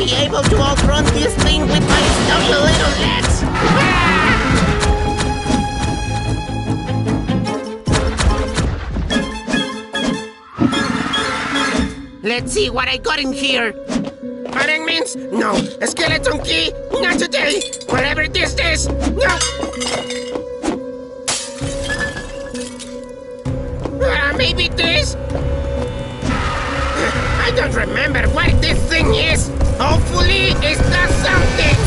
be able to outrun this thing with my stubby little legs! Let's see what I got in here. Pudding means no. A skeleton key? Not today. Whatever this is, no. Maybe this? I don't remember what this thing is. Hopefully it does something.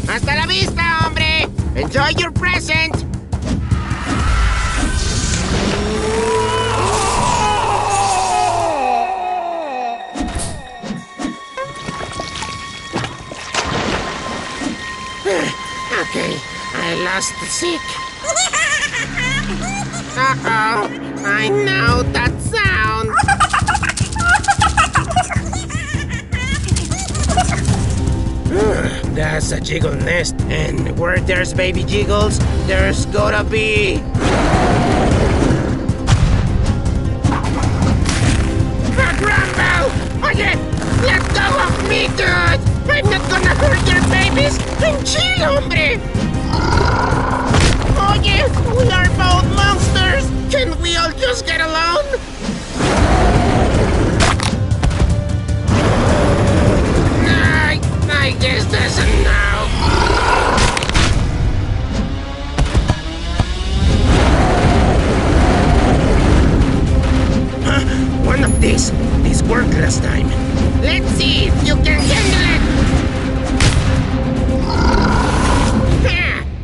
Hasta la vista, hombre. Enjoy your present. Okay, I lost the Seek. Uh-oh, I know that sound. That's a jiggle nest, and where there's baby jiggles, there's gotta be... Grumble! Oh yeah, let go of me, dude! I'm not gonna hurt your babies! I'm chill, hombre! Oh yeah, we are both monsters! Can we all just get along? I guess that's a no. One of these. This worked last time. Let's see if you can handle it!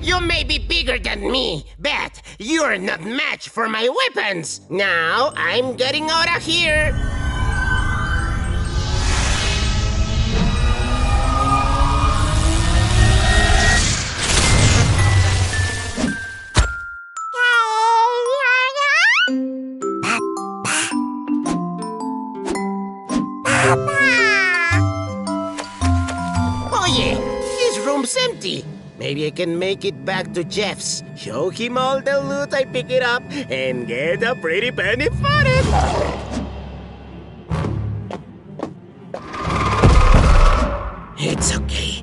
You may be bigger than me, but you're not matched for my weapons! Now, I'm getting out of here! Empty. Maybe I can make it back to Jeff's, show him all the loot I pick it up, and get a pretty penny for it. It's okay.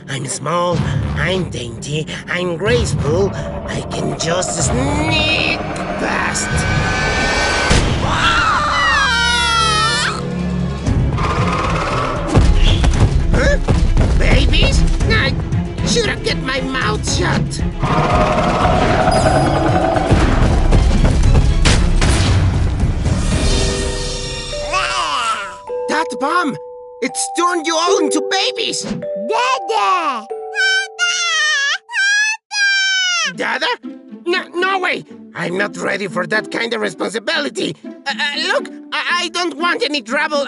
I'm small, I'm dainty, I'm graceful. I can just sneak past. Huh? Babies? I should have kept my mouth shut. That bomb! It's turned you all into babies! Dada! Dada? No way! I'm not ready for that kind of responsibility. Look, I don't want any trouble.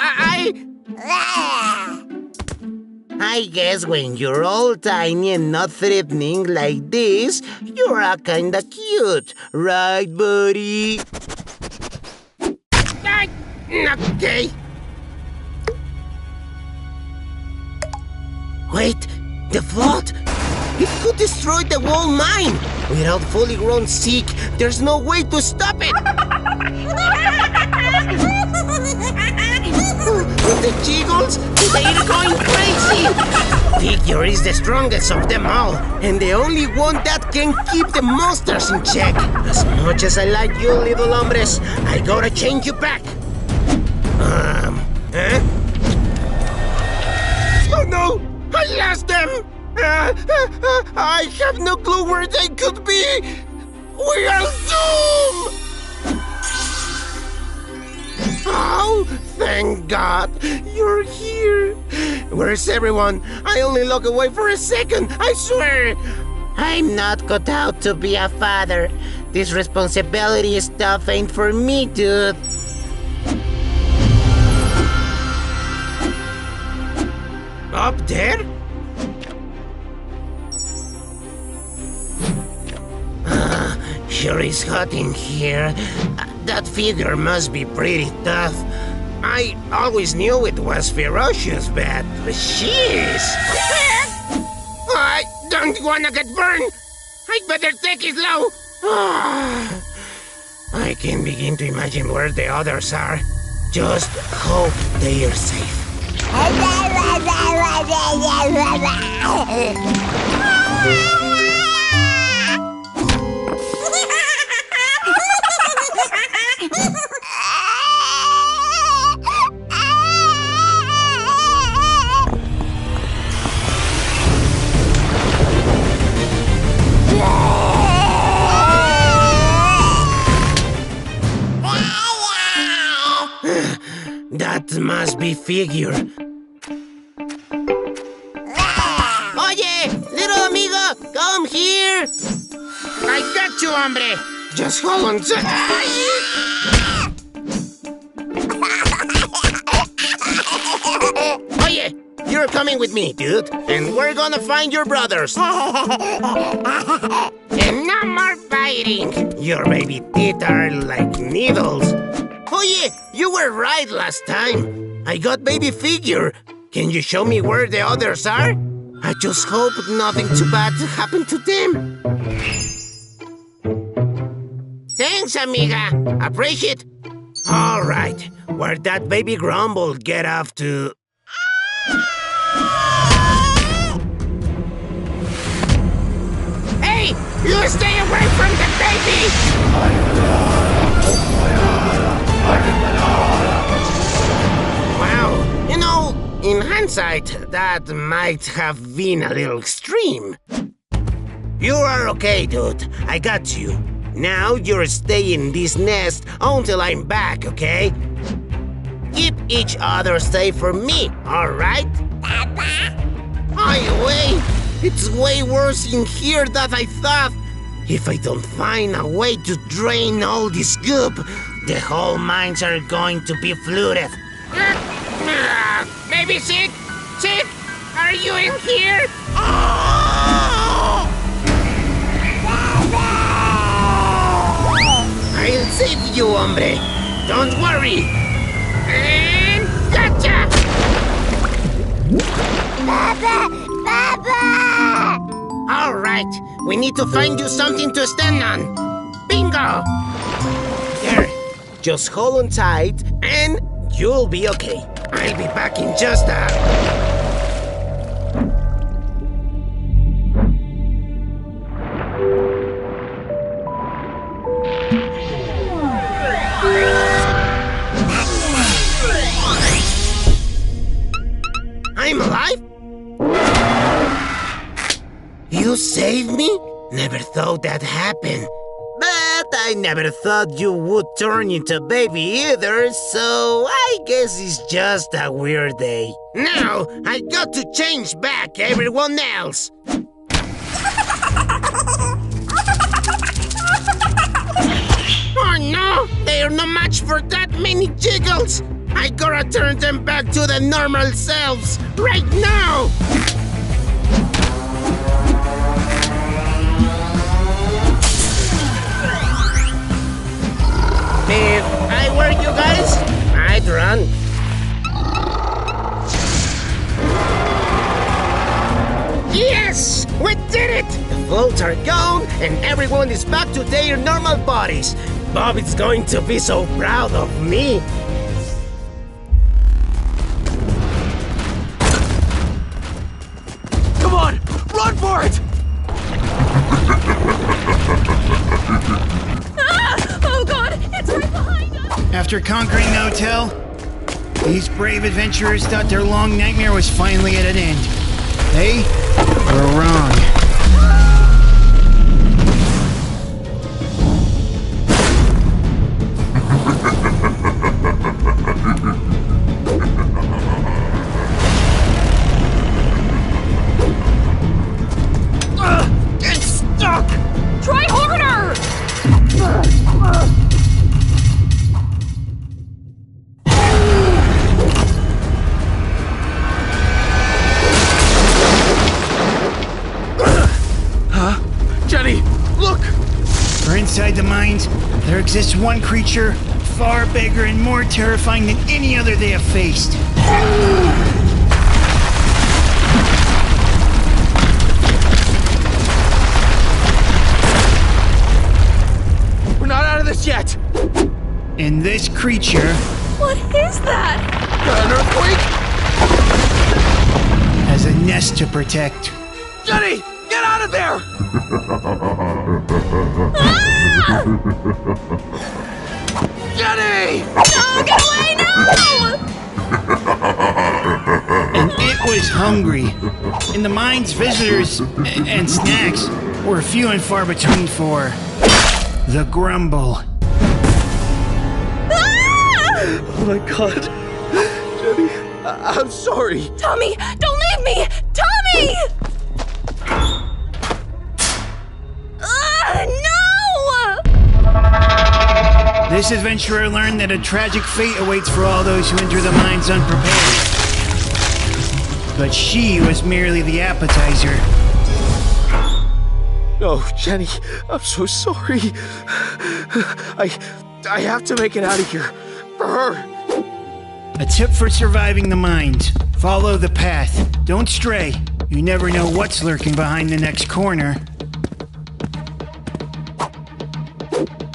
I guess when you're all tiny and not threatening like this, you're kinda cute, right, buddy? Okay. Wait, the flood! It could destroy the whole mine! Without fully grown Seek, there's no way to stop it! With the jiggles, they're going crazy! Figure is the strongest of them all, and the only one that can keep the monsters in check. As much as I like you, little hombres, I gotta change you back. Huh? Oh no! I lost them! I have no clue where they could be! We are doomed! Oh, thank God! You're here! Where's everyone? I only look away for a second, I swear! I'm not cut out to be a father. This responsibility stuff ain't for me, dude. Up there? Sure is hot in here. That figure must be pretty tough. I always knew it was ferocious, but she is. I don't wanna get burned. I'd better take it slow. I can begin to imagine where the others are. Just hope they are safe. That must be Figure. Oye, little amigo, come here. I got you, hombre. Just hold on. Oye, you're coming with me, dude, and we're gonna find your brothers. And no more biting. Your baby teeth are like needles. Oye, you were right last time. I got baby Figure. Can you show me where the others are? I just hope nothing too bad happened to them. Thanks, amiga. Appreciate. All right, where'd that baby Grumble get off to? Hey, you stay away from the baby! Wow, you know, in hindsight, that might have been a little extreme. You are okay, dude. I got you. Now you're staying in this nest until I'm back, okay? Keep each other safe from me, alright? Papa? Wait! It's way worse in here than I thought. If I don't find a way to drain all this goop, the whole mines are going to be flooded. Baby Seek? Seek? Are you in here? I'll save you, hombre. Don't worry. And gotcha! Papa! Papa! All right, we need to find you something to stand on. Bingo! There, just hold on tight and you'll be okay. I'll be back in just a... I'm alive? You saved me? Never thought that happened. But I never thought you would turn into a baby either, so I guess it's just a weird day. Now, I got to change back everyone else. Oh no, they're no match for that many jiggles. I gotta turn them back to the normal selves right now! If I were you guys, I'd run. Yes! We did it! The floats are gone and everyone is back to their normal bodies. Bob is going to be so proud of me. Come on! Run for it! Oh God! It's right behind us! After conquering the hotel, these brave adventurers thought their long nightmare was finally at an end. They were wrong. It's stuck! Try harder! Jenny, look! For inside the mines, there exists one creature far bigger and more terrifying than any other they have faced. We're not out of this yet! And this creature What is that? Got an earthquake? has has a nest to protect. Jenny, get out of there! Jenny! No, get away, no! And it was hungry. In the mines, visitors and snacks were few and far between for the Grumble. Oh my god. Jenny, I'm sorry. Tommy, don't leave me! Tommy! No! This adventurer learned that a tragic fate awaits for all those who enter the mines unprepared. But she was merely the appetizer. Oh, Jenny, I'm so sorry. I have to make it out of here. For her. A tip for surviving the mines. Follow the path. Don't stray. You never know what's lurking behind the next corner.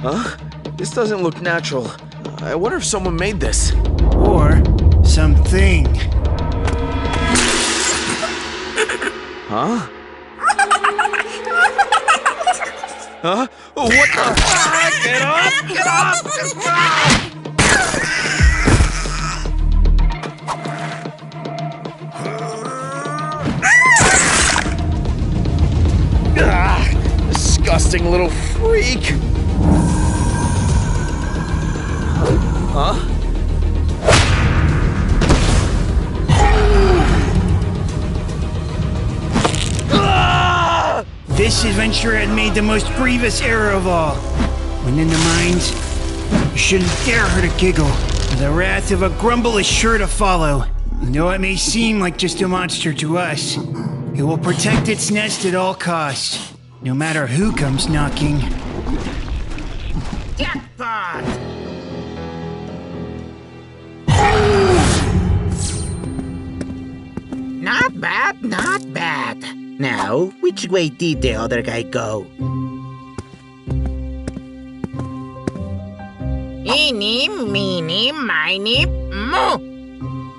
Huh? This doesn't look natural. I wonder if someone made this. Or something. Huh? Huh? What the? Get up! Get up! Disgusting little freak! Huh? This adventurer had made the most grievous error of all. When in the mines, you shouldn't dare hurt a giggle. The wrath of a Grumble is sure to follow. Though it may seem like just a monster to us, it will protect its nest at all costs, no matter who comes knocking. Jackpot! Not bad, not bad. Now, which way did the other guy go? Eeny, meeny, miny, mo!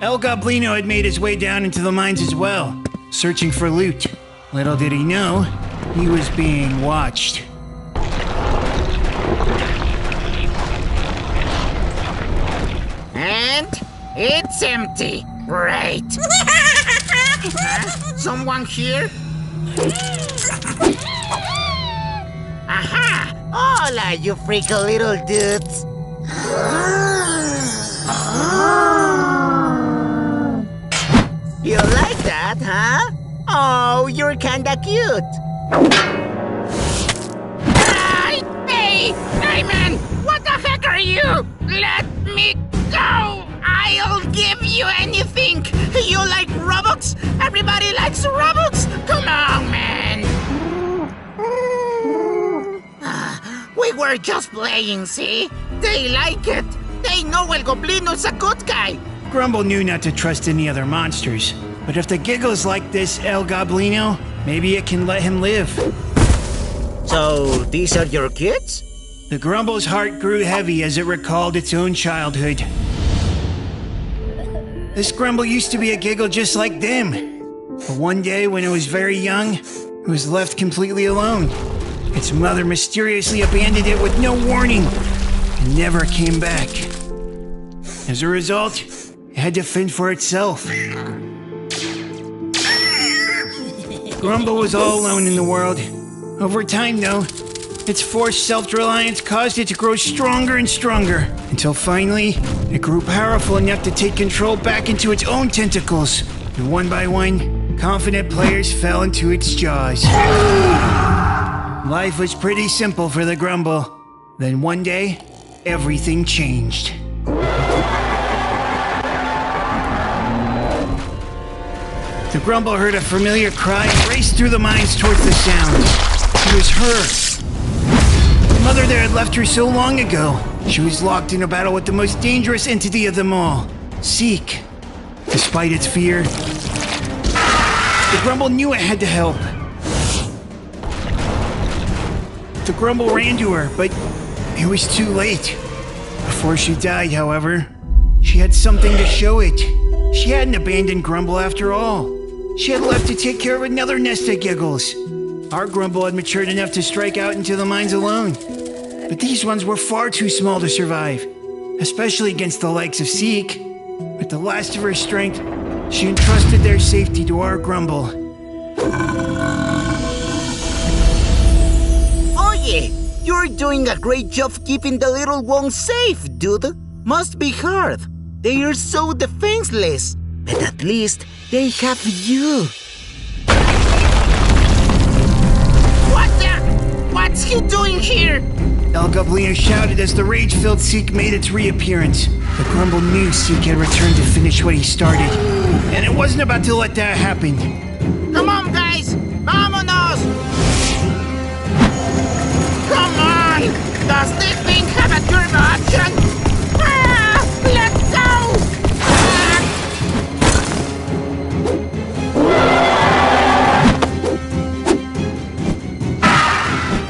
El Goblino had made his way down into the mines as well, searching for loot. Little did he know, he was being watched. And it's empty. Great. Huh? Someone here? Aha! Hola, you freaky little dudes. You like that, huh? Oh, you're kinda cute. Hey, man! What the heck are you? Let me go! I'll give you anything! You like Robux? Everybody likes Robux! Come on, man! We were just playing, see? They like it! They know El Goblino's a good guy! Grumble knew not to trust any other monsters, but if the giggle's like this El Goblino, maybe it can let him live. So, these are your kids? The Grumble's heart grew heavy as it recalled its own childhood. This Grumble used to be a giggle just like them. But one day, when it was very young, it was left completely alone. Its mother mysteriously abandoned it with no warning and never came back. As a result, it had to fend for itself. Grumble was all alone in the world. Over time, though, its forced self-reliance caused it to grow stronger and stronger, until finally, it grew powerful enough to take control back into its own tentacles. And one by one, confident players fell into its jaws. Life was pretty simple for the Grumble. Then one day, everything changed. The Grumble heard a familiar cry and raced through the mines towards the sound. It was her. The mother there had left her so long ago. She was locked in a battle with the most dangerous entity of them all, Seek. Despite its fear, the Grumble knew it had to help. The Grumble ran to her, but it was too late. Before she died, however, she had something to show it. She hadn't abandoned Grumble after all. she had left to take care of another nest of giggles. Our Grumble had matured enough to strike out into the mines alone. But these ones were far too small to survive, especially against the likes of Seek. With the last of her strength, she entrusted their safety to our Grumble. Oh yeah, you're doing a great job keeping the little ones safe, dude. Must be hard. They are so defenseless, but at least they have you. What's he doing here? El Goblino shouted as the rage-filled Seek made its reappearance. The Grumble knew Seek had returned to finish what he started, and it wasn't about to let that happen. Come on, guys! Vámonos! Come on! Does this thing have a turbo option? Ah! Let's go!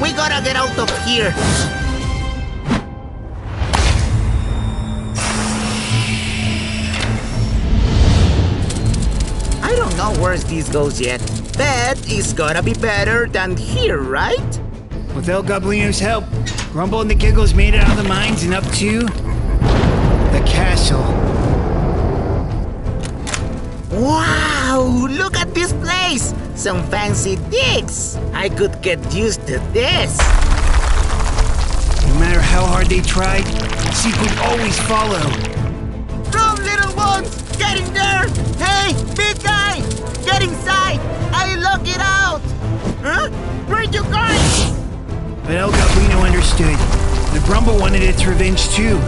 We gotta get out of here. I don't know where this goes yet, but it's gotta be better than here, right? With El Goblino's help, Grumble and the Giggles made it out of the mines and up to the castle. Wow, look at this place! Some fancy digs! I could get used to this. No matter how hard they tried, Seek would always follow. Run, little ones! Get in there! Hey, big guy! Get inside! I lock it out! Huh? Where you going? But El Goblino understood. The Grumble wanted its revenge too.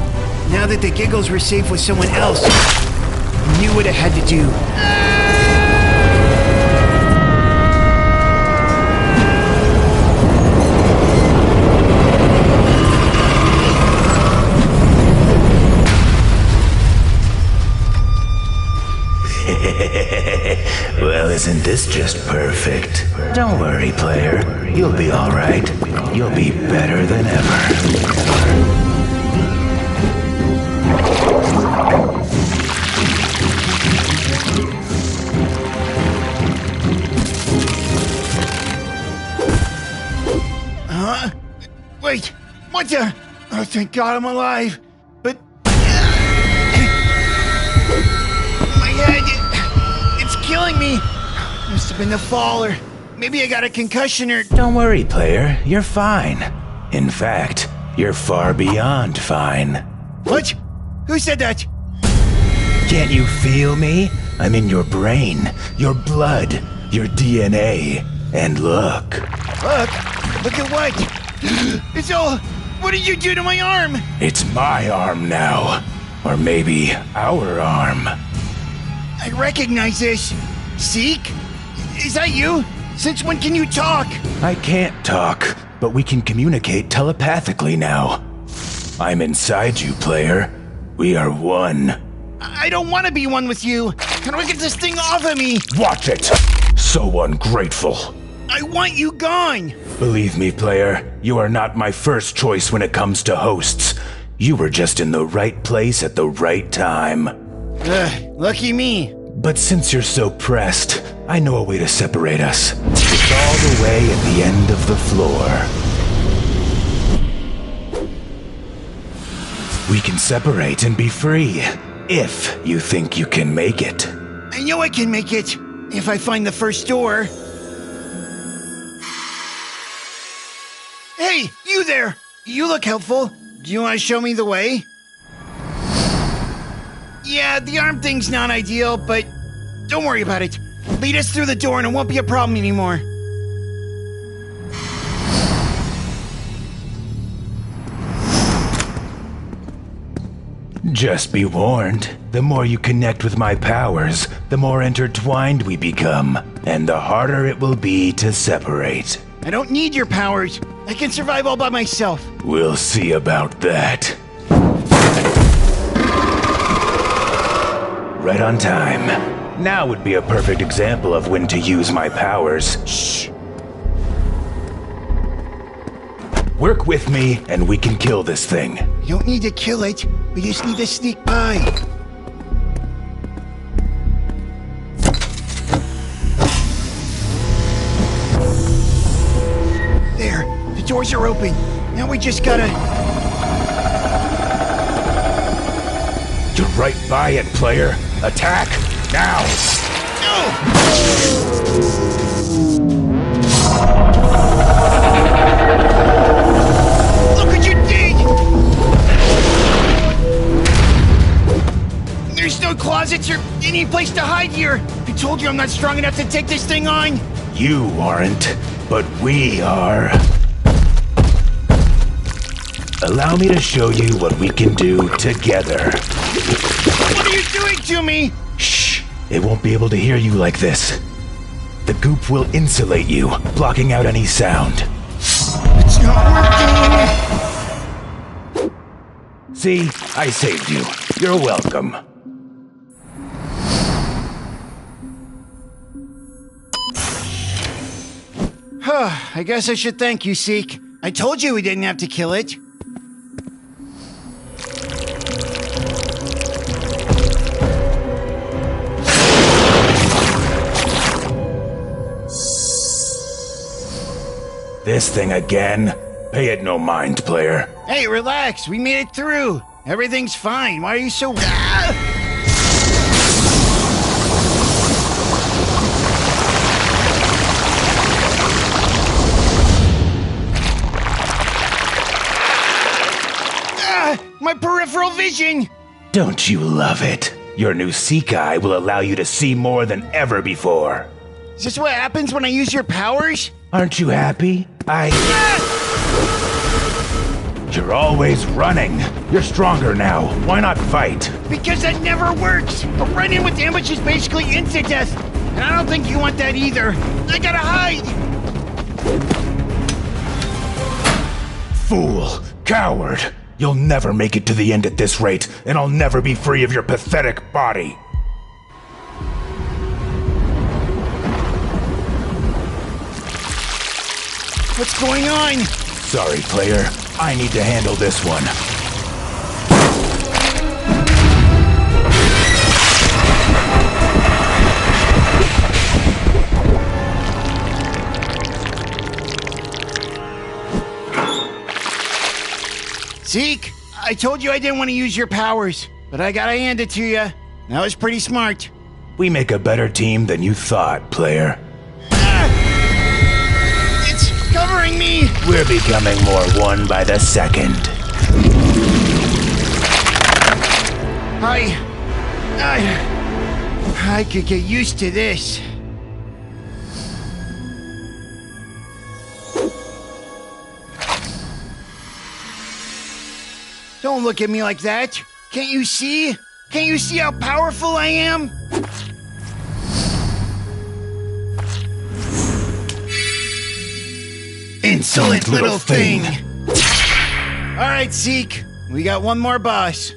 Now that the Giggles were safe with someone else, he knew what it had to do. Well, isn't this just perfect? Don't worry, player. You'll be all right. You'll be better than ever. Wait, what the? Oh, thank God I'm alive. But my head, it's killing me. Must have been the fall, or maybe I got a concussion, or... Don't worry, player. You're fine. In fact, you're far beyond fine. What? Who said that? Can't you feel me? I'm in your brain, your blood, your DNA. And look. Look at what? It's all... What did you do to my arm? It's my arm now. Or maybe our arm. I recognize this. Seek? Is that you? Since when can you talk? I can't talk, but we can communicate telepathically now. I'm inside you, player. We are one. I don't want to be one with you. How do I get this thing off of me? Watch it! So ungrateful. I want you gone. Believe me, player, you are not my first choice when it comes to hosts. You were just in the right place at the right time. Lucky me. But since you're so pressed, I know a way to separate us. It's all the way at the end of the floor. We can separate and be free, if you think you can make it. I know I can make it, if I find the first door. Hey, you there! You look helpful. Do you want to show me the way? Yeah, the arm thing's not ideal, but don't worry about it. Lead us through the door and it won't be a problem anymore. Just be warned, the more you connect with my powers, the more intertwined we become, and the harder it will be to separate. I don't need your powers. I can survive all by myself. We'll see about that. Right on time. Now would be a perfect example of when to use my powers. Shh. Work with me, and we can kill this thing. You don't need to kill it. We just need to sneak by. doors are open. Now we just gotta... You're right by it, player. Attack! Now! Look what you did! There's no closets or any place to hide here. I told you I'm not strong enough to take this thing on. You aren't, but we are. Allow me to show you what we can do together. What are you doing to me? Shh! It won't be able to hear you like this. The goop will insulate you, blocking out any sound. It's not working. See? I saved you. You're welcome. I guess I should thank you, Seek. I told you we didn't have to kill it. This thing again? Pay it no mind, player. Hey, relax. We made it through. Everything's fine. Why are you so... My peripheral vision! Don't you love it? Your new Seek Eye will allow you to see more than ever before. Is this what happens when I use your powers? Aren't you happy? You're always running. You're stronger now. Why not fight? Because that never works! A run-in with ambush is basically instant death. And I don't think you want that either. I gotta hide! Fool! Coward! You'll never make it to the end at this rate, and I'll never be free of your pathetic body. What's going on? Sorry, player. I need to handle this one. Zeke, I told you I didn't want to use your powers, but I gotta hand it to you. That was pretty smart. We make a better team than you thought, player. It's covering me! We're becoming more one by the second. I could get used to this. Don't look at me like that. Can't you see? Can't you see how powerful I am? Insolent little thing! Alright, Zeke. We got one more boss.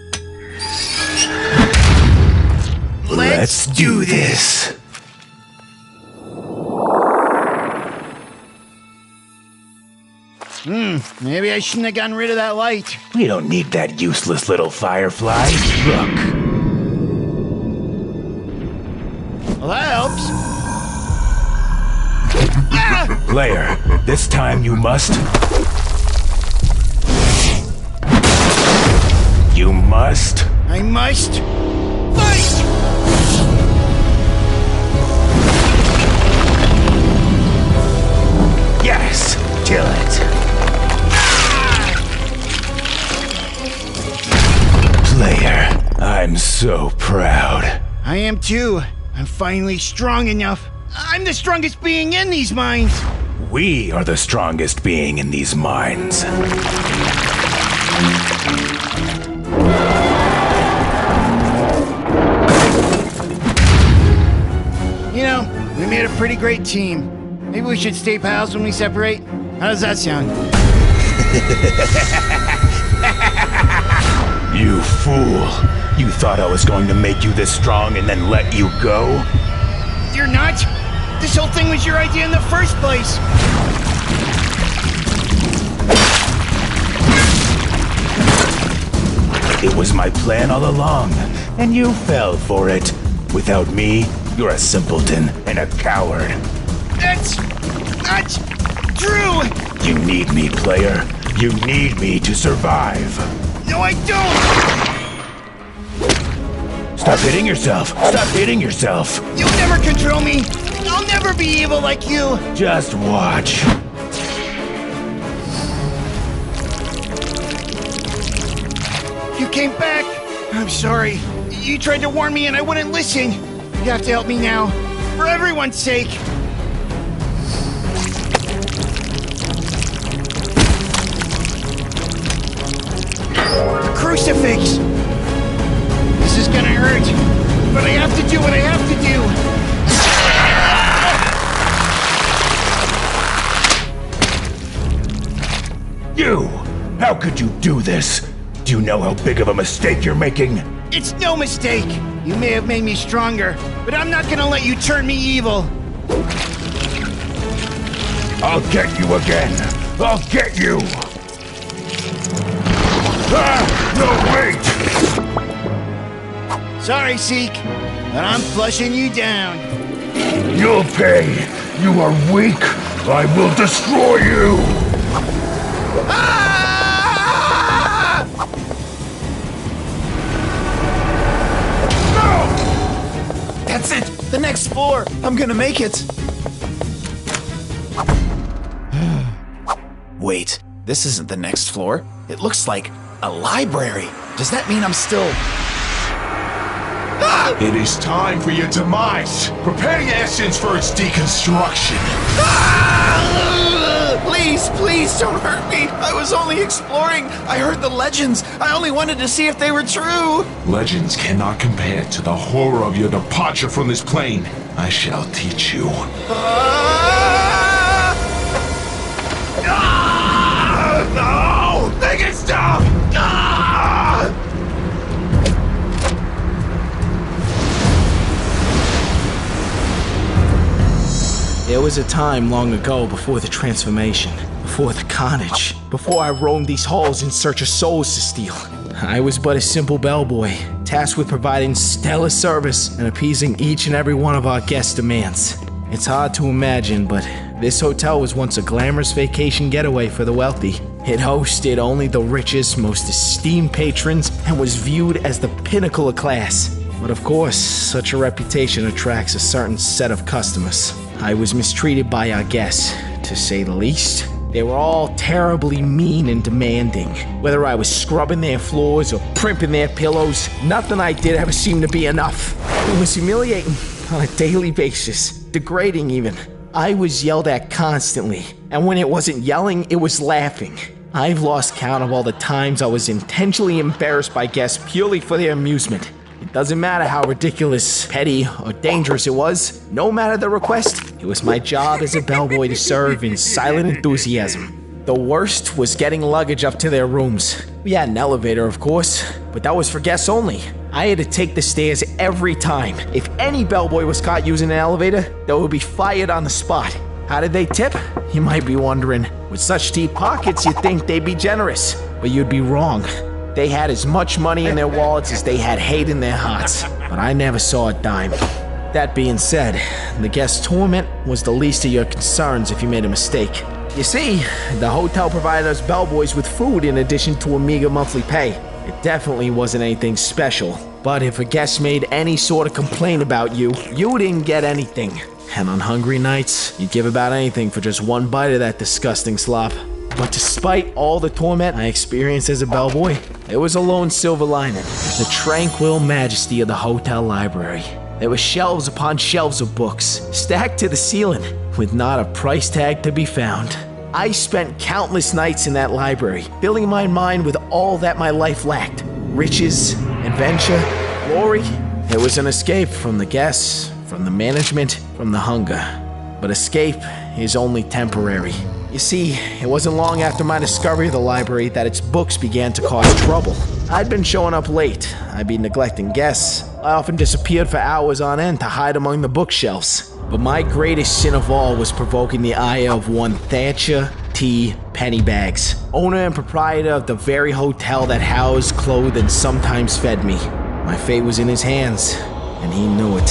Let's do this! Maybe I shouldn't have gotten rid of that light. We don't need that useless little firefly. Look. Well, that helps. Player, this time you must... You must... I must fight! Yes! Kill it. Player, I'm so proud. I am too. I'm finally strong enough. I'm the strongest being in these mines. We are the strongest being in these mines. You know, we made a pretty great team. Maybe we should stay pals when we separate? How does that sound? You fool. You thought I was going to make you this strong and then let you go? You're not? This whole thing was your idea in the first place. It was my plan all along, and you fell for it. Without me, you're a simpleton and a coward. That's not true! You need me, player. You need me to survive. No, I don't! Stop hitting yourself. Stop hitting yourself. You'll never control me! I'll never be evil like you! Just watch. You came back! I'm sorry. You tried to warn me and I wouldn't listen. You have to help me now. For everyone's sake. A crucifix! This is gonna hurt. But I have to do what I have to do. You! How could you do this? Do you know how big of a mistake you're making? It's no mistake. You may have made me stronger, but I'm not gonna let you turn me evil. I'll get you again. I'll get you. Ah! No, wait! Sorry, Seek, but I'm flushing you down. You'll pay. You are weak. I will destroy you. Ah! That's it! The next floor! I'm gonna make it! Wait, this isn't the next floor. It looks like a library. Does that mean I'm still... It is time for your demise. Prepare your essence for its deconstruction. Please, please don't hurt me! I was only exploring! I heard the legends! I only wanted to see if they were true! Legends cannot compare to the horror of your departure from this plane. I shall teach you. No! Make it stop! There was a time long ago before the transformation, before the carnage, before I roamed these halls in search of souls to steal. I was but a simple bellboy, tasked with providing stellar service and appeasing each and every one of our guests' demands. It's hard to imagine, but this hotel was once a glamorous vacation getaway for the wealthy. It hosted only the richest, most esteemed patrons and was viewed as the pinnacle of class. But of course, such a reputation attracts a certain set of customers. I was mistreated by our guests, to say the least. They were all terribly mean and demanding. Whether I was scrubbing their floors or primping their pillows, nothing I did ever seemed to be enough. It was humiliating on a daily basis, degrading even. I was yelled at constantly, and when it wasn't yelling, it was laughing. I've lost count of all the times I was intentionally embarrassed by guests purely for their amusement. It doesn't matter how ridiculous, petty, or dangerous it was. No matter the request, it was my job as a bellboy to serve in silent enthusiasm. The worst was getting luggage up to their rooms. We had an elevator, of course, but that was for guests only. I had to take the stairs every time. If any bellboy was caught using an elevator, they would be fired on the spot. How did they tip? You might be wondering. With such deep pockets, you'd think they'd be generous, but you'd be wrong. They had as much money in their wallets as they had hate in their hearts, but I never saw a dime. That being said, the guest torment was the least of your concerns if you made a mistake. You see, the hotel provided us bellboys with food in addition to a meager monthly pay. It definitely wasn't anything special, but if a guest made any sort of complaint about you, you didn't get anything. And on hungry nights, you'd give about anything for just one bite of that disgusting slop. But despite all the torment I experienced as a bellboy, there was a lone silver lining: the tranquil majesty of the hotel library. There were shelves upon shelves of books, stacked to the ceiling, with not a price tag to be found. I spent countless nights in that library, filling my mind with all that my life lacked: riches, adventure, glory. It was an escape from the guests, from the management, from the hunger. But escape is only temporary. You see, it wasn't long after my discovery of the library that its books began to cause trouble. I'd been showing up late, I'd been neglecting guests, I often disappeared for hours on end to hide among the bookshelves. But my greatest sin of all was provoking the ire of one Thatcher T. Pennybags, owner and proprietor of the very hotel that housed, clothed, and sometimes fed me. My fate was in his hands, and he knew it.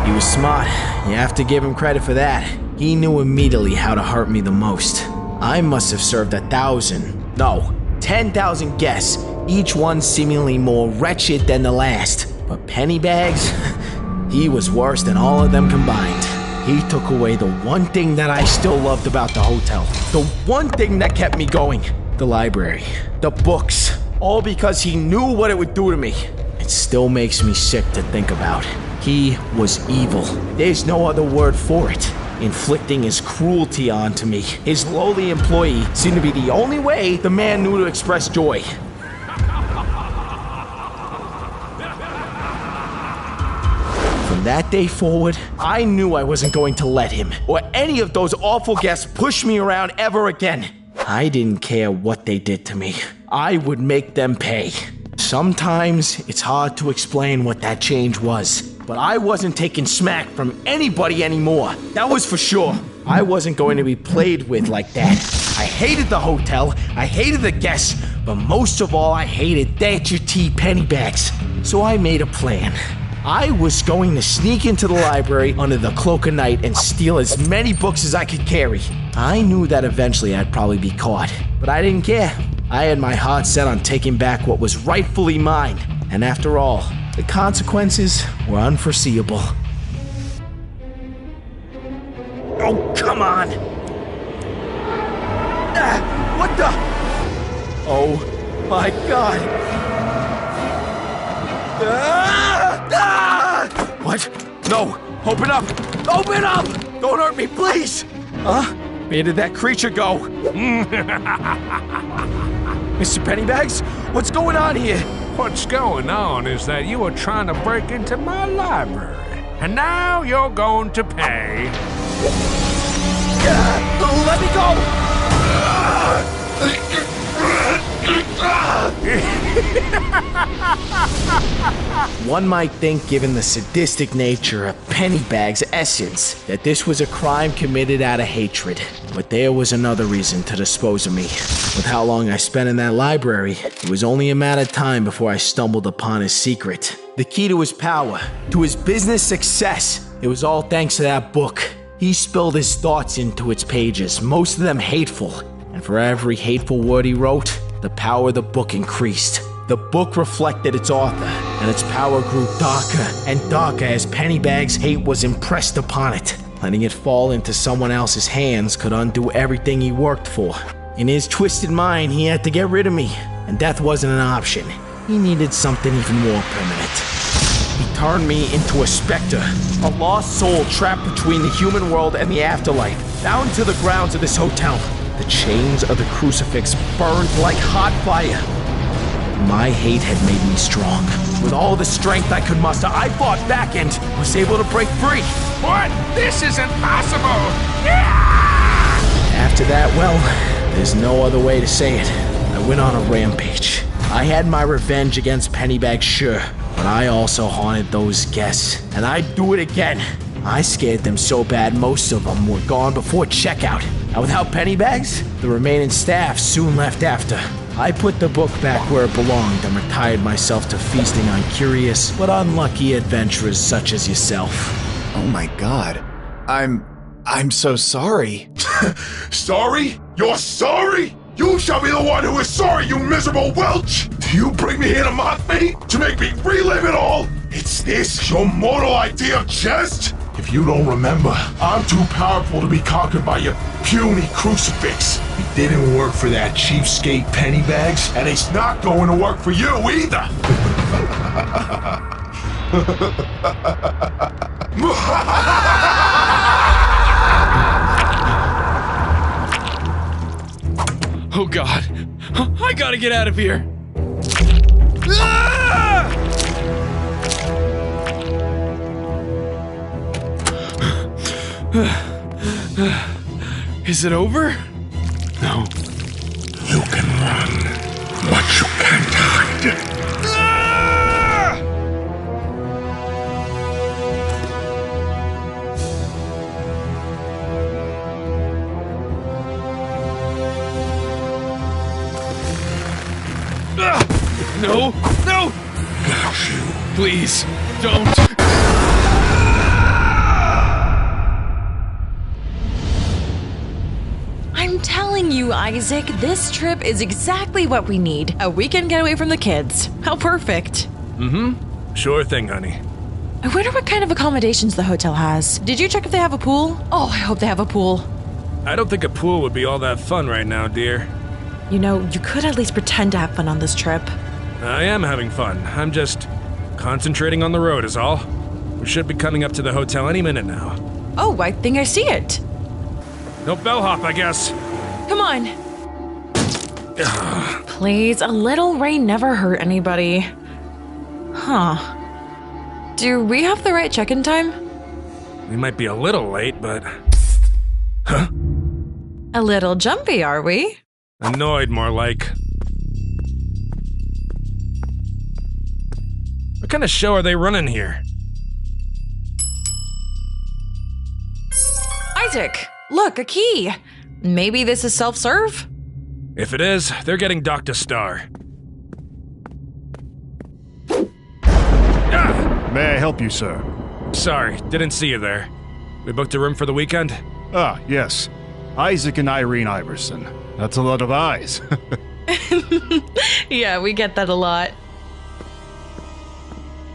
He was smart, you have to give him credit for that. He knew immediately how to hurt me the most. I must have served 1,000, no, 10,000 guests, each one seemingly more wretched than the last. But Pennybags, he was worse than all of them combined. He took away the one thing that I still loved about the hotel. The one thing that kept me going. The library. The books. All because he knew what it would do to me. It still makes me sick to think about. He was evil. There's no other word for it. Inflicting his cruelty onto me. His lowly employee seemed to be the only way the man knew to express joy. From that day forward, I knew I wasn't going to let him or any of those awful guests push me around ever again. I didn't care what they did to me. I would make them pay. Sometimes it's hard to explain what that change was, but I wasn't taking smack from anybody anymore. That was for sure. I wasn't going to be played with like that. I hated the hotel, I hated the guests, but most of all I hated Thatcher T. Pennybags. So I made a plan. I was going to sneak into the library under the cloak of night and steal as many books as I could carry. I knew that eventually I'd probably be caught, but I didn't care. I had my heart set on taking back what was rightfully mine. And after all, the consequences were unforeseeable. Oh, come on! What the? Oh, my God! What? No! Open up! Open up! Don't hurt me, please! Where did that creature go? Mr. Pennybags, what's going on here? What's going on is that you were trying to break into my library, and now you're going to pay. Let me go! One might think, given the sadistic nature of Pennybags' essence, that this was a crime committed out of hatred. But there was another reason to dispose of me. With how long I spent in that library, it was only a matter of time before I stumbled upon his secret. The key to his power, to his business success. It was all thanks to that book. He spilled his thoughts into its pages, most of them hateful. And for every hateful word he wrote, the power of the book increased. The book reflected its author, and its power grew darker and darker as Pennybags' hate was impressed upon it. Letting it fall into someone else's hands could undo everything he worked for. In his twisted mind, he had to get rid of me, and death wasn't an option. He needed something even more permanent. He turned me into a specter, a lost soul trapped between the human world and the afterlife, bound to the grounds of this hotel. The chains of the crucifix burned like hot fire. My hate had made me strong. With all the strength I could muster, I fought back and was able to break free. What? This is impossible! After that, well, there's no other way to say it. I went on a rampage. I had my revenge against Pennybags, sure, but I also haunted those guests, and I'd do it again. I scared them so bad most of them were gone before checkout. And without Pennybags, the remaining staff soon left after. I put the book back where it belonged and retired myself to feasting on curious but unlucky adventurers such as yourself. Oh my God. I'm so sorry. Sorry? You're sorry? You shall be the one who is sorry, you miserable whelch! Do you bring me here to mock me? To make me relive it all? It's this your mortal idea of jest? If you don't remember, I'm too powerful to be conquered by your puny crucifix. It didn't work for that cheapskate Pennybags, and it's not going to work for you either. Oh God, I gotta get out of here. Is it over? No. You can run, but you can't hide. No, no! Got you. Please, don't. I'm telling telling you, Isaac, this trip is exactly what we need. A weekend getaway from the kids. How perfect. Mm-hmm. Sure thing, honey. I wonder what kind of accommodations the hotel has. Did you check if they have a pool? Oh, I hope they have a pool. I don't think a pool would be all that fun right now, dear. You know, you could at least pretend to have fun on this trip. I am having fun. I'm just concentrating on the road is all. We should be coming up to the hotel any minute now. Oh, I think I see it. No bellhop, I guess. Come on. Please, a little rain never hurt anybody. Huh. Do we have the right check-in time? We might be a little late, but... Huh? A little jumpy, are we? Annoyed, more like. What kind of show are they running here? Isaac, look, a key. Maybe this is self-serve? If it is, they're getting Dr. Star. May I help you, sir? Sorry, didn't see you there. We booked a room for the weekend? Ah, yes. Isaac and Irene Iverson. That's a lot of eyes. Yeah, we get that a lot.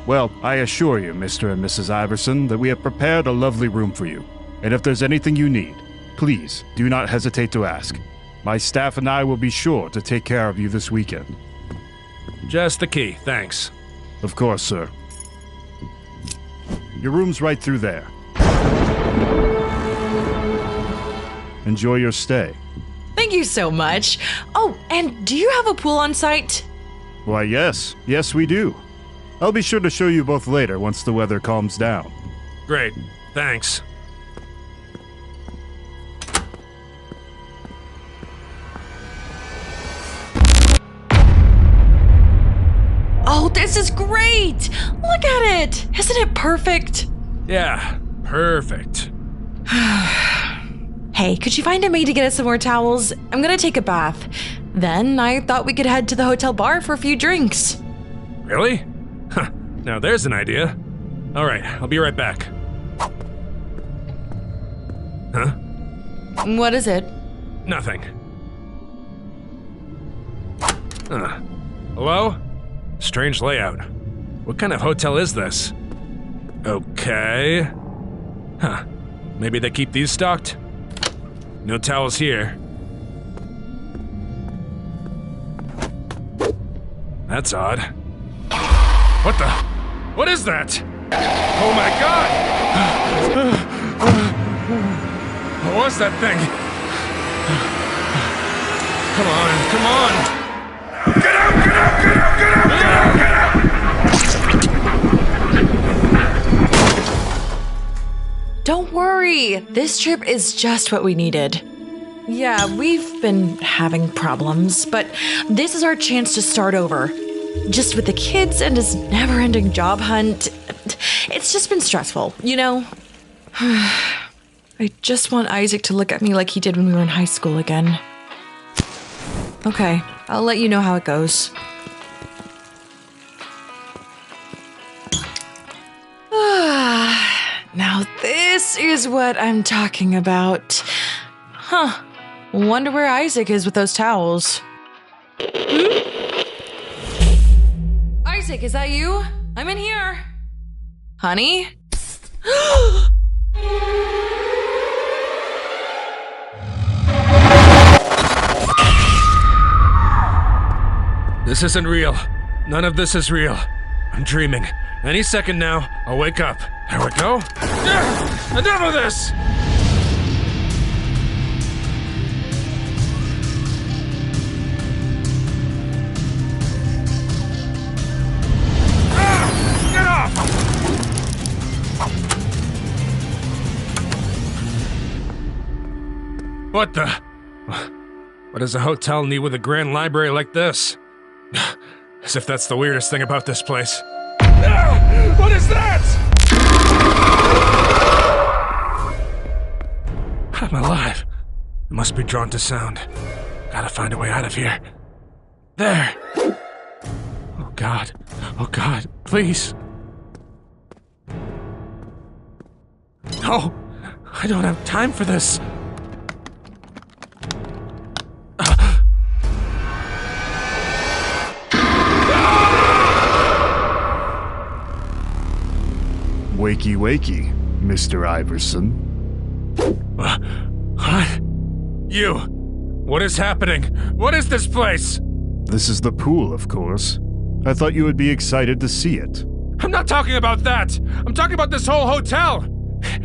Well, I assure you, Mr. and Mrs. Iverson, that we have prepared a lovely room for you. And if there's anything you need, please do not hesitate to ask. My staff and I will be sure to take care of you this weekend. Just the key, thanks. Of course, sir. Your room's right through there. Enjoy your stay. Thank you so much. Oh, and do you have a pool on site? Why, yes. Yes, we do. I'll be sure to show you both later once the weather calms down. Great, thanks. Oh, this is great! Look at it! Isn't it perfect? Yeah, perfect. Hey, could you find a maid to get us some more towels? I'm gonna take a bath. Then I thought we could head to the hotel bar for a few drinks. Really? Huh, now there's an idea. Alright, I'll be right back. Huh? What is it? Nothing. Hello? Strange layout. What kind of hotel is this? Okay. Huh. Maybe they keep these stocked? No towels here. That's odd. What the? What is that? Oh my god! What was that thing? Come on, come on! Get out, get out, get out, get out, get out, get out! Don't worry, this trip is just what we needed. Yeah, we've been having problems, but this is our chance to start over. Just with the kids and his never-ending job hunt, it's just been stressful, you know? I just want Isaac to look at me like he did when we were in high school again. Okay, I'll let you know how it goes. Now this is what I'm talking about. Huh. Wonder where Isaac is with those towels. Isaac, is that you? I'm in here. Honey? This isn't real. None of this is real. I'm dreaming. Any second now, I'll wake up. There we go. Enough of this! Get off! What the? What does a hotel need with a grand library like this? As if that's the weirdest thing about this place. What is that? I'm alive. I must be drawn to sound. Gotta find a way out of here. There! Oh God. Oh God, please. No! I don't have time for this. wakey wakey, Mr. Iverson. What? You! What is happening? What is this place? This is the pool, of course. I thought you would be excited to see it. I'm not talking about that! I'm talking about this whole hotel!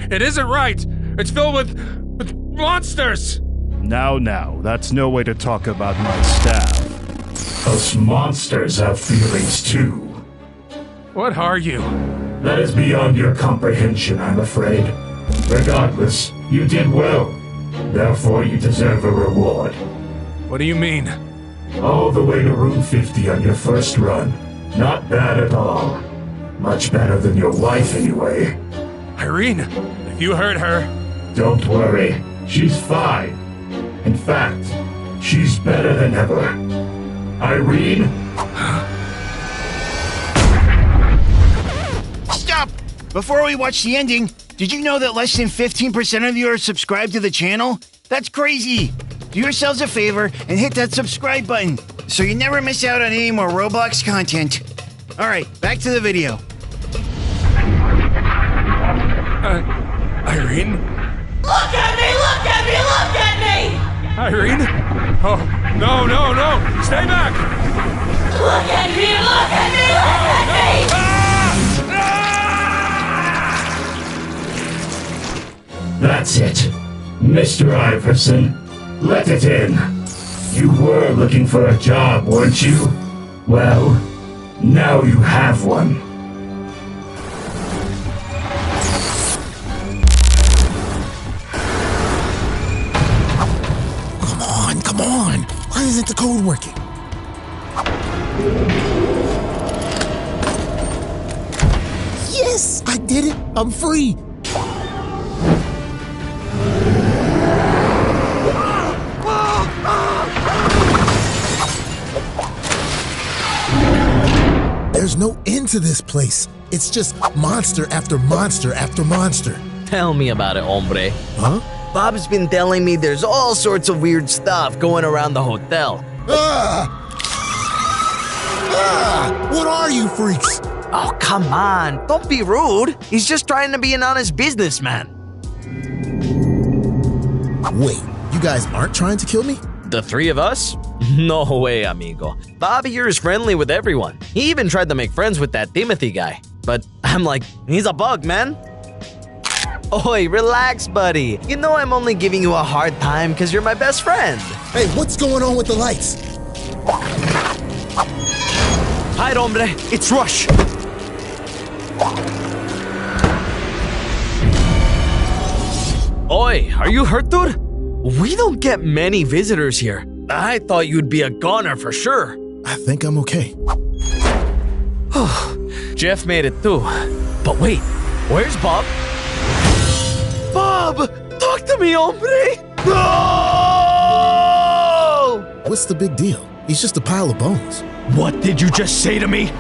It isn't right! It's filled with monsters! Now, that's no way to talk about my staff. Us monsters have feelings too. What are you? That is beyond your comprehension, I'm afraid. Regardless, you did well. Therefore, you deserve a reward. What do you mean? All the way to Room 50 on your first run. Not bad at all. Much better than your wife, anyway. Irene, if you hurt her... Don't worry. She's fine. In fact, she's better than ever. Irene? Stop! Before we watch the ending, did you know that less than 15% of you are subscribed to the channel? That's crazy! Do yourselves a favor and hit that subscribe button so you never miss out on any more Roblox content. Alright, back to the video. Irene? Look at me! Look at me! Look at me! Irene? Oh, no! Stay back! Look at me! Look at me! Look at me! That's it. Mr. Iverson, let it in. You were looking for a job, weren't you? Well, now you have one. Come on! Why isn't the code working? Yes! I did it! I'm free! There's no end to this place. It's just monster after monster after monster. Tell me about it, hombre. Huh? Bob's been telling me there's all sorts of weird stuff going around the hotel. What are you freaks? Oh, come on. Don't be rude. He's just trying to be an honest businessman. Wait, you guys aren't trying to kill me? The three of us? No way, amigo. Bobby here is friendly with everyone. He even tried to make friends with that Timothy guy. But I'm like, he's a bug, man. Oi, relax, buddy. You know I'm only giving you a hard time because you're my best friend. Hey, what's going on with the lights? Hide, hombre. It's Rush. Oi, are you hurt, dude? We don't get many visitors here. I thought you'd be a goner for sure. I think I'm okay. Jeff made it too. But wait, where's Bob? Bob! Talk to me, hombre! No! What's the big deal? He's just a pile of bones. What did you just say to me?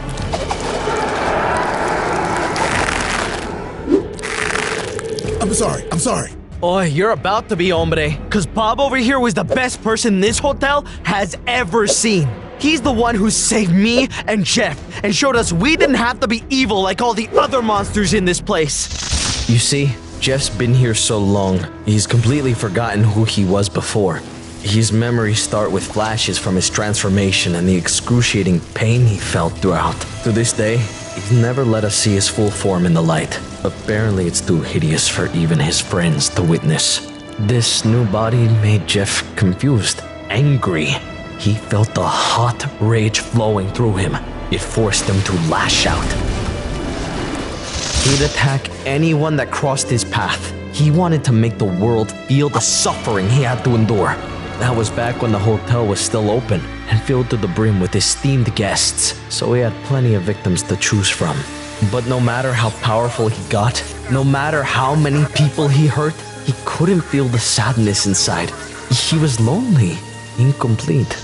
I'm sorry. Oi, you're about to be, hombre. Cause Bob over here was the best person this hotel has ever seen. He's the one who saved me and Jeff and showed us we didn't have to be evil like all the other monsters in this place. You see, Jeff's been here so long, he's completely forgotten who he was before. His memories start with flashes from his transformation and the excruciating pain he felt throughout. To this day, he's never let us see his full form in the light. Apparently, it's too hideous for even his friends to witness. This new body made Jeff confused, angry. He felt the hot rage flowing through him. It forced him to lash out. He'd attack anyone that crossed his path. He wanted to make the world feel the suffering he had to endure. That was back when the hotel was still open and filled to the brim with esteemed guests, so he had plenty of victims to choose from. But no matter how powerful he got, no matter how many people he hurt, he couldn't feel the sadness inside. He was lonely, incomplete.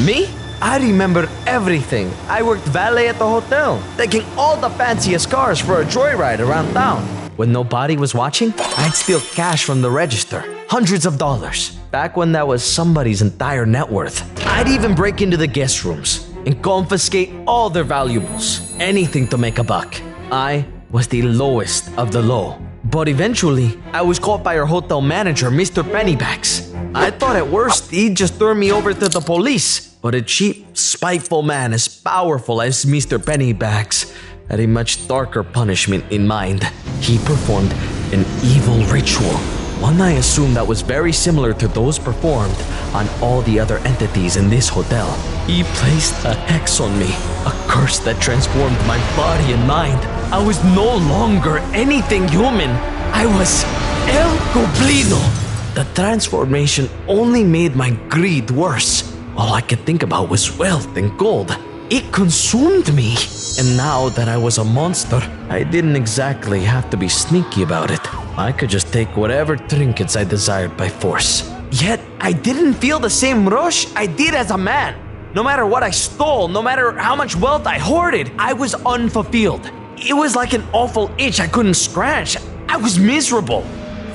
Me? I remember everything. I worked valet at the hotel, taking all the fanciest cars for a joyride around town. When nobody was watching, I'd steal cash from the register, hundreds of dollars. Back when that was somebody's entire net worth. I'd even break into the guest rooms and confiscate all their valuables. Anything to make a buck. I was the lowest of the low. But eventually, I was caught by our hotel manager, Mr. Pennybags. I thought at worst he'd just turn me over to the police. But a cheap, spiteful man as powerful as Mr. Pennybags had a much darker punishment in mind. He performed an evil ritual, one I assume that was very similar to those performed on all the other entities in this hotel. He placed a hex on me, a curse that transformed my body and mind. I was no longer anything human. I was El Goblino. The transformation only made my greed worse. All I could think about was wealth and gold. It consumed me. And now that I was a monster, I didn't exactly have to be sneaky about it. I could just take whatever trinkets I desired by force. Yet, I didn't feel the same rush I did as a man. No matter what I stole, no matter how much wealth I hoarded, I was unfulfilled. It was like an awful itch I couldn't scratch. I was miserable.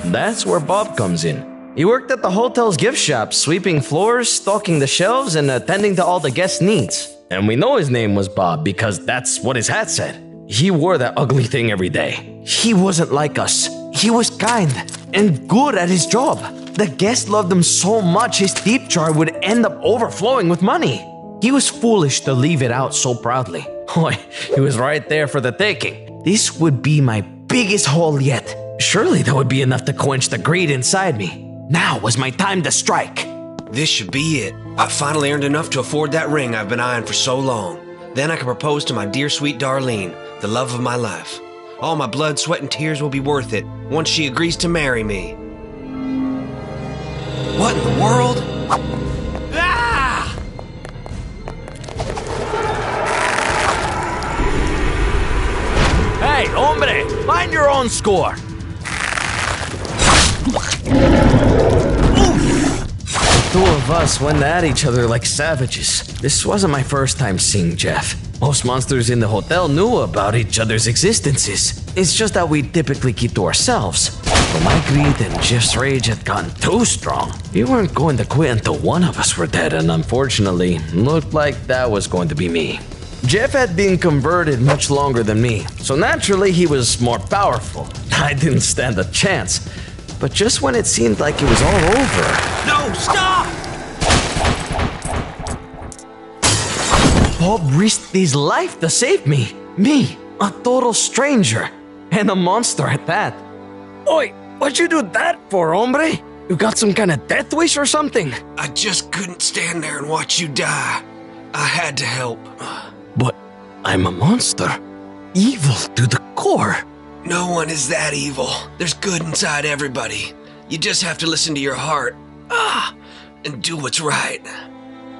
That's where Bob comes in. He worked at the hotel's gift shop, sweeping floors, stocking the shelves, and attending to all the guests' needs. And we know his name was Bob because that's what his hat said. He wore that ugly thing every day. He wasn't like us. He was kind and good at his job. The guests loved him so much his tip jar would end up overflowing with money. He was foolish to leave it out so proudly. Boy, he was right there for the taking. This would be my biggest haul yet. Surely that would be enough to quench the greed inside me. Now was my time to strike. This should be it. I finally earned enough to afford that ring I've been eyeing for so long. Then I can propose to my dear sweet Darlene, the love of my life. All my blood, sweat, and tears will be worth it once she agrees to marry me. What in the world? Ah! Hey, hombre, find your own score. The two of us went at each other like savages. This wasn't my first time seeing Jeff. Most monsters in the hotel knew about each other's existences. It's just that we typically keep to ourselves. But my greed and Jeff's rage had gotten too strong. We weren't going to quit until one of us were dead, and unfortunately, looked like that was going to be me. Jeff had been converted much longer than me, so naturally he was more powerful. I didn't stand a chance. But just when it seemed like it was all over... No, stop! Bob risked his life to save me. Me, a total stranger. And a monster at that. Oi, what'd you do that for, hombre? You got some kind of death wish or something? I just couldn't stand there and watch you die. I had to help. But I'm a monster. Evil to the core. No one is that evil. There's good inside everybody. You just have to listen to your heart. And do what's right.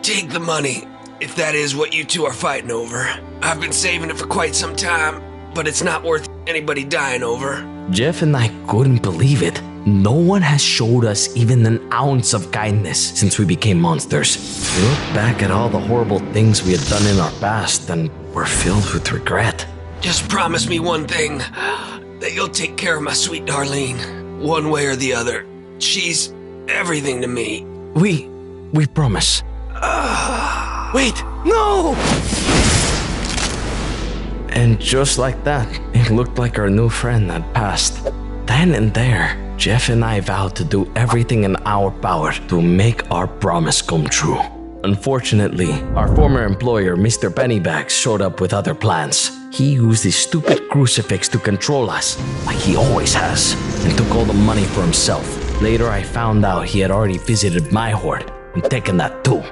Take the money, if that is what you two are fighting over. I've been saving it for quite some time, but it's not worth anybody dying over. Jeff and I couldn't believe it. No one has showed us even an ounce of kindness since we became monsters. We look back at all the horrible things we had done in our past and were filled with regret. Just promise me one thing, that you'll take care of my sweet Darlene, one way or the other. She's everything to me. We promise. Wait, no! And just like that, it looked like our new friend had passed. Then and there, Jeff and I vowed to do everything in our power to make our promise come true. Unfortunately, our former employer, Mr. Pennybags, showed up with other plans. He used his stupid crucifix to control us, like he always has, and took all the money for himself. Later, I found out he had already visited my hoard and taken that too.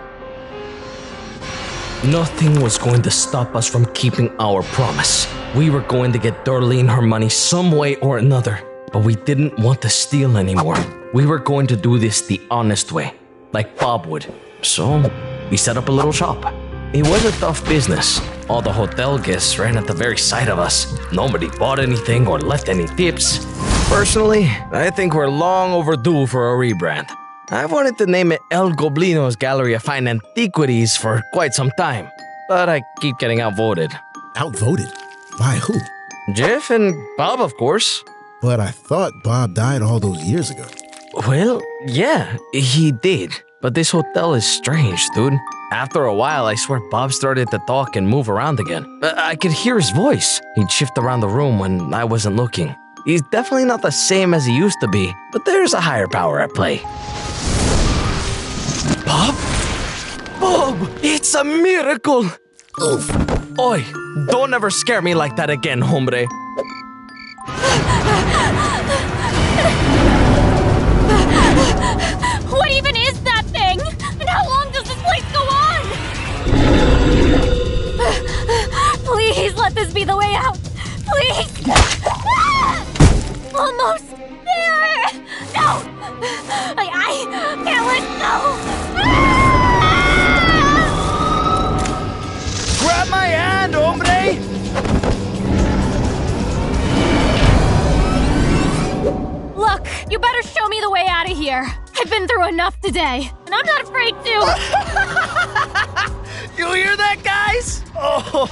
Nothing was going to stop us from keeping our promise. We were going to get Darlene her money some way or another, but we didn't want to steal anymore. We were going to do this the honest way, like Bob would. So, we set up a little shop. It was a tough business. All the hotel guests ran at the very sight of us. Nobody bought anything or left any tips. Personally, I think we're long overdue for a rebrand. I've wanted to name it El Goblino's Gallery of Fine Antiquities for quite some time, but I keep getting outvoted. Outvoted? By who? Jeff and Bob, of course. But I thought Bob died all those years ago. Well, yeah, he did. but this hotel is strange, dude. After a while, I swear Bob started to talk and move around again. I could hear his voice. He'd shift around the room when I wasn't looking. He's definitely not the same as he used to be, but there's a higher power at play. Bob? Bob! It's a miracle! Oof. Oi, don't ever scare me like that again, hombre. What even is that thing? And how long does this place go on? Please let this be the way out. Please! Almost there! No! I can't let go! Grab my hand, hombre! Look, you better show me the way out of here. I've been through enough today, and I'm not afraid to. You hear that, guys? Oh,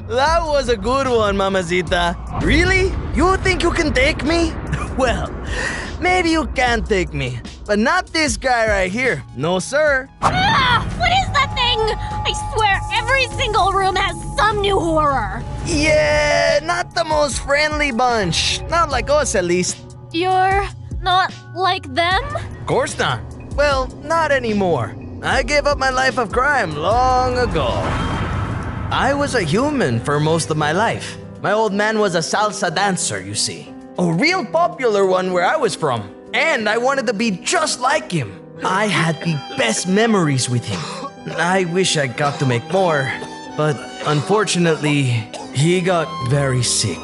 that was a good one, mamacita. Really? You think you can take me? Well, maybe you can take me, but not this guy right here. No, sir. Ah! What is that thing? I swear every single room has some new horror. Yeah, not the most friendly bunch. Not like us, at least. You're not like them? Of course not. Well, not anymore. I gave up my life of crime long ago. I was a human for most of my life. My old man was a salsa dancer, you see. A real popular one where I was from. And I wanted to be just like him. I had the best memories with him. I wish I got to make more, but unfortunately, he got very sick.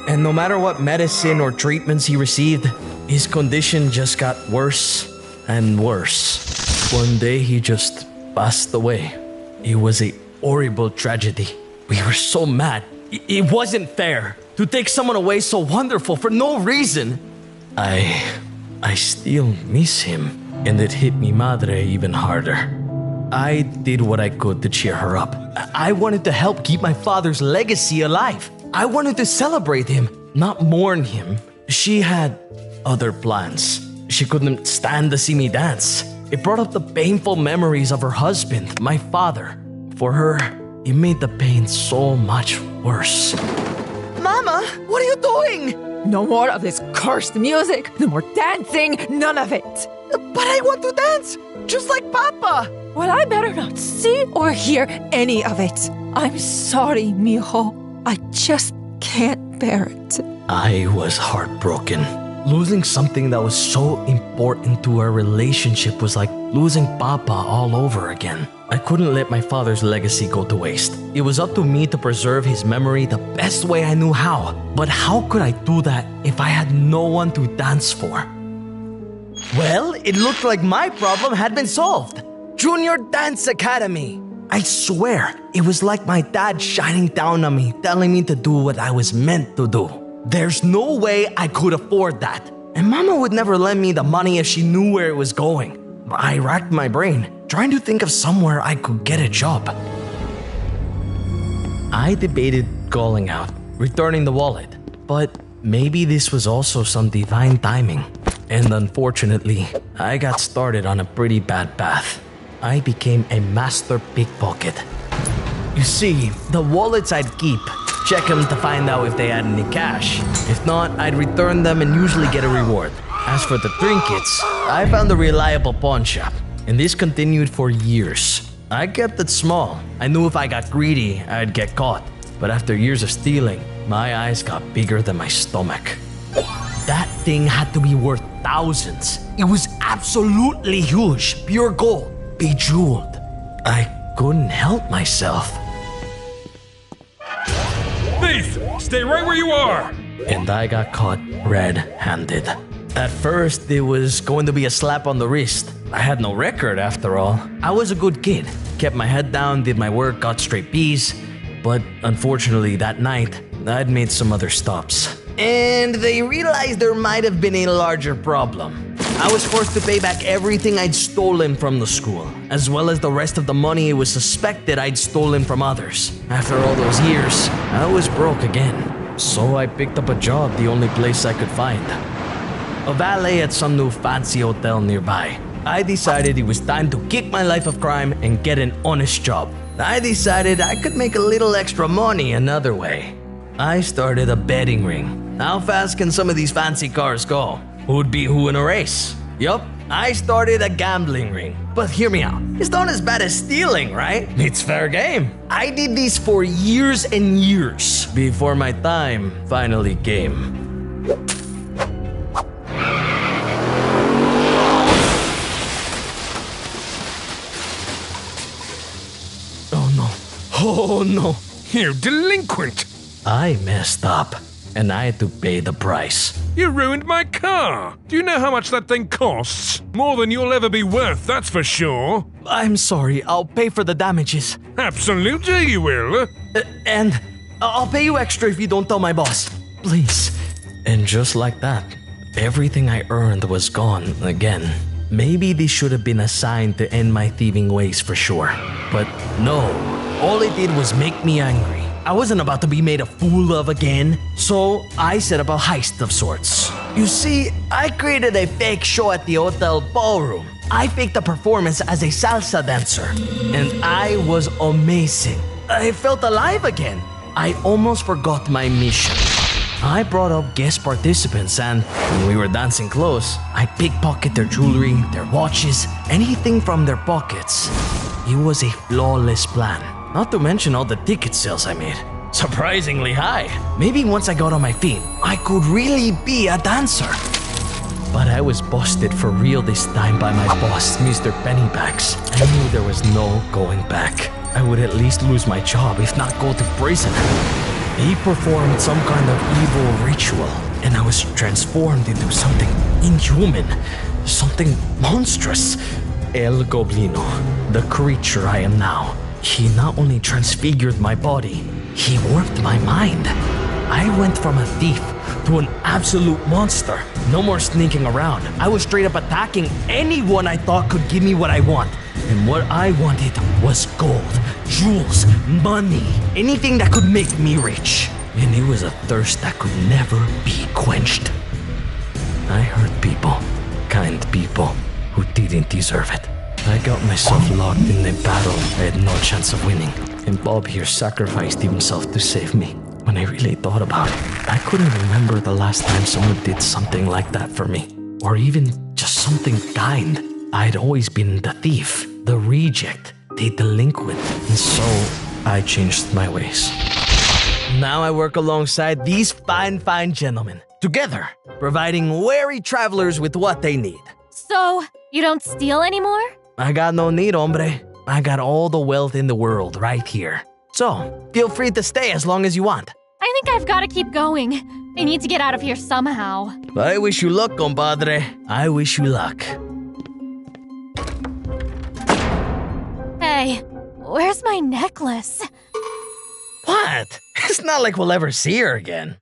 And no matter what medicine or treatments he received, his condition just got worse and worse. One day he just passed away. It was a horrible tragedy. We were so mad. It wasn't fair to take someone away so wonderful for no reason. I still miss him, and it hit mi madre even harder. I did what I could to cheer her up. I wanted to help keep my father's legacy alive. I wanted to celebrate him, not mourn him. She had other plans. She couldn't stand to see me dance. It brought up the painful memories of her husband, my father. For her, it made the pain so much worse. Mama, what are you doing? No more of this cursed music. No more dancing. None of it. But I want to dance, just like Papa. Well, I better not see or hear any of it. I'm sorry, mijo. I just can't bear it. I was heartbroken. Losing something that was so important to our relationship was like losing Papa all over again. I couldn't let my father's legacy go to waste. It was up to me to preserve his memory the best way I knew how. But how could I do that if I had no one to dance for? Well, it looked like my problem had been solved. Junior Dance Academy. I swear, it was like my dad shining down on me, telling me to do what I was meant to do. There's no way I could afford that. And Mama would never lend me the money if she knew where it was going. I racked my brain, trying to think of somewhere I could get a job. I debated calling out, returning the wallet, but maybe this was also some divine timing. And unfortunately, I got started on a pretty bad path. I became a master pickpocket. You see, the wallets I'd keep, check them to find out if they had any cash. If not, I'd return them and usually get a reward. As for the trinkets, I found a reliable pawn shop, and this continued for years. I kept it small. I knew if I got greedy, I'd get caught. But after years of stealing, my eyes got bigger than my stomach. That thing had to be worth thousands. It was absolutely huge, pure gold, bejeweled. I couldn't help myself. Thief! Stay right where you are! And I got caught red-handed. At first, it was going to be a slap on the wrist. I had no record, after all. I was a good kid. Kept my head down, did my work, got straight B's. But unfortunately, that night, I'd made some other stops. And they realized there might have been a larger problem. I was forced to pay back everything I'd stolen from the school, as well as the rest of the money it was suspected I'd stolen from others. After all those years, I was broke again. So I picked up a job the only place I could find. A valet at some new fancy hotel nearby. I decided it was time to kick my life of crime and get an honest job. I decided I could make a little extra money another way. I started a betting ring. How fast can some of these fancy cars go? Who'd beat who in a race? Yup, I started a gambling ring. But hear me out. It's not as bad as stealing, right? It's fair game. I did this for years and years before my time finally came. Oh no. You delinquent! I messed up, and I had to pay the price. You ruined my car! Do you know how much that thing costs? More than you'll ever be worth, that's for sure. I'm sorry, I'll pay for the damages. Absolutely you will. And I'll pay you extra if you don't tell my boss. Please. And just like that, everything I earned was gone again. Maybe this should have been a sign to end my thieving ways for sure. But no. All it did was make me angry. I wasn't about to be made a fool of again, so I set up a heist of sorts. You see, I created a fake show at the hotel ballroom. I faked a performance as a salsa dancer, and I was amazing. I felt alive again. I almost forgot my mission. I brought up guest participants, and when we were dancing close, I pickpocketed their jewelry, their watches, anything from their pockets. It was a flawless plan. Not to mention all the ticket sales I made. Surprisingly high. Maybe once I got on my feet, I could really be a dancer. But I was busted for real this time by my boss, Mr. Pennybags. I knew there was no going back. I would at least lose my job, if not go to prison. He performed some kind of evil ritual, and I was transformed into something inhuman, something monstrous. El Goblino, the creature I am now. He not only transfigured my body, he warped my mind. I went from a thief to an absolute monster. No more sneaking around. I was straight up attacking anyone I thought could give me what I want. And what I wanted was gold, jewels, money, anything that could make me rich. And it was a thirst that could never be quenched. I hurt people, kind people, who didn't deserve it. I got myself locked in a battle I had no chance of winning, and Bob here sacrificed himself to save me. When I really thought about it, I couldn't remember the last time someone did something like that for me, or even just something kind. I'd always been the thief, the reject, the delinquent, and so I changed my ways. Now I work alongside these fine gentlemen, together, providing weary travelers with what they need. So, you don't steal anymore? I got no need, hombre. I got all the wealth in the world right here. So, feel free to stay as long as you want. I think I've got to keep going. I need to get out of here somehow. I wish you luck, compadre. I wish you luck. Hey, where's my necklace? What? It's not like we'll ever see her again.